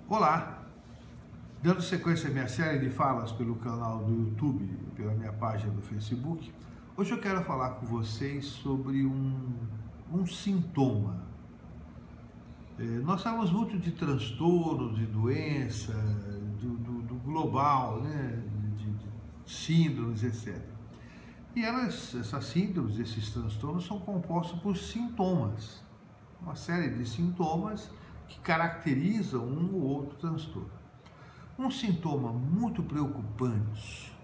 Olá! Dando sequência à minha série de falas pelo canal do YouTube e pela minha página do Facebook, hoje eu quero falar com vocês sobre um sintoma. Nós falamos muito de transtornos, de doença, do global, né? de síndromes, etc. E essas síndromes, esses transtornos são compostos por sintomas, uma série de sintomas que caracterizam um ou outro transtorno. Um sintoma muito preocupante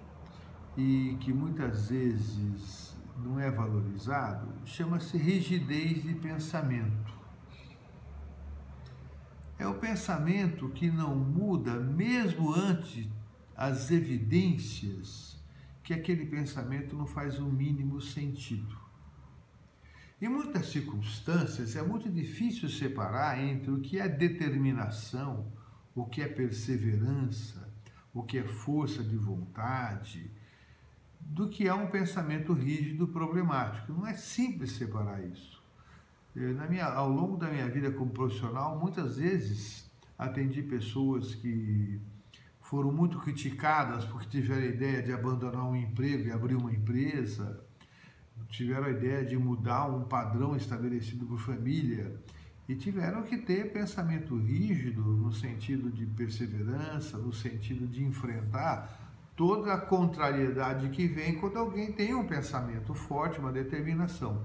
e que muitas vezes não é valorizado chama-se rigidez de pensamento. É o pensamento que não muda mesmo ante as evidências que aquele pensamento não faz o mínimo sentido. Em muitas circunstâncias é muito difícil separar entre o que é determinação, o que é perseverança, o que é força de vontade, do que é um pensamento rígido problemático. Não é simples separar isso. Ao longo da minha vida como profissional, muitas vezes atendi pessoas que foram muito criticadas porque tiveram a ideia de abandonar um emprego e abrir uma empresa, tiveram a ideia de mudar um padrão estabelecido por família e tiveram que ter pensamento rígido no sentido de perseverança, no sentido de enfrentar toda a contrariedade que vem quando alguém tem um pensamento forte, uma determinação.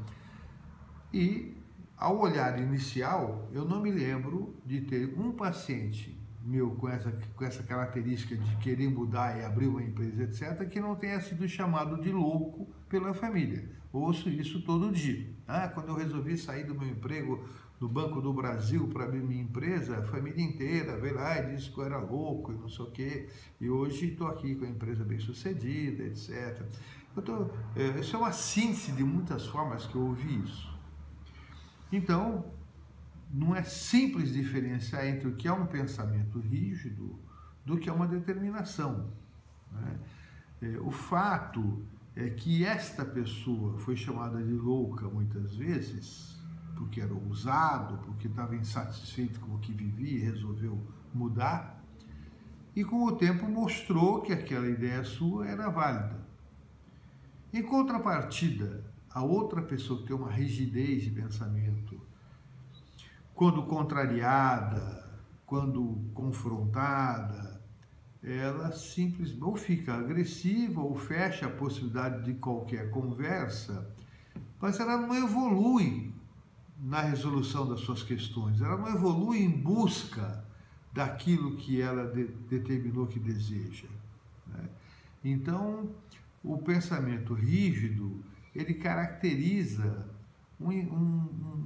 E ao olhar inicial, eu não me lembro de ter um paciente meu com essa característica de querer mudar e abrir uma empresa, etc., que não tenha sido chamado de louco pela família. Ouço isso todo dia. Quando eu resolvi sair do meu emprego no Banco do Brasil para abrir minha empresa, a família inteira veio lá e disse que eu era louco e não sei o quê, e hoje estou aqui com a empresa bem sucedida, etc. Isso é uma síntese de muitas formas que eu ouvi isso. Então, não é simples diferenciar entre o que é um pensamento rígido do que é uma determinação, né? O fato é que esta pessoa foi chamada de louca muitas vezes, porque era ousado, porque estava insatisfeito com o que vivia e resolveu mudar, e com o tempo mostrou que aquela ideia sua era válida. Em contrapartida, a outra pessoa que tem uma rigidez de pensamento, quando contrariada, quando confrontada, ela simplesmente ou fica agressiva ou fecha a possibilidade de qualquer conversa, mas ela não evolui na resolução das suas questões, ela não evolui em busca daquilo que ela determinou que deseja, né? Então, o pensamento rígido, ele caracteriza um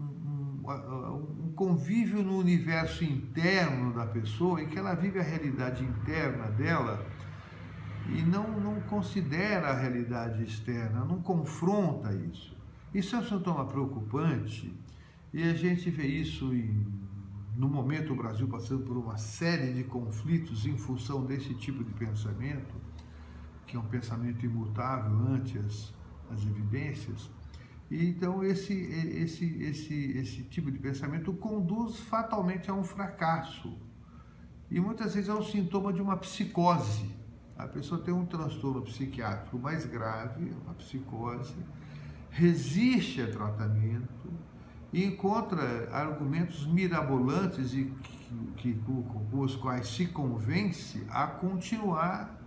convívio no universo interno da pessoa, em que ela vive a realidade interna dela e não considera a realidade externa, não confronta isso. Isso é um sintoma preocupante e a gente vê isso no momento o Brasil passando por uma série de conflitos em função desse tipo de pensamento, que é um pensamento imutável ante as evidências. E então esse tipo de pensamento conduz fatalmente a um fracasso e muitas vezes é um sintoma de uma psicose. A pessoa tem um transtorno psiquiátrico mais grave, uma psicose, resiste a tratamento e encontra argumentos mirabolantes com os quais se convence a continuar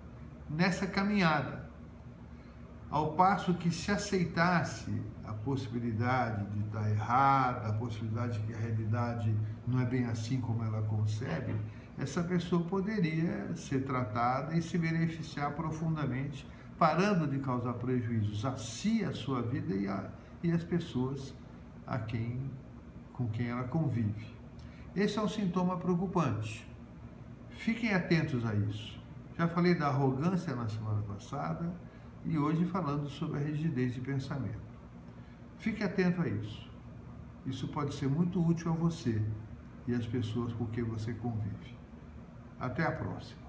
nessa caminhada. Ao passo que, se aceitasse a possibilidade de estar errada, a possibilidade de que a realidade não é bem assim como ela concebe, essa pessoa poderia ser tratada e se beneficiar profundamente, parando de causar prejuízos a si, a sua vida e às pessoas com quem ela convive. Esse é um sintoma preocupante. Fiquem atentos a isso. Já falei da arrogância na semana passada, e hoje falando sobre a rigidez de pensamento. Fique atento a isso. Isso pode ser muito útil a você e às pessoas com quem você convive. Até a próxima.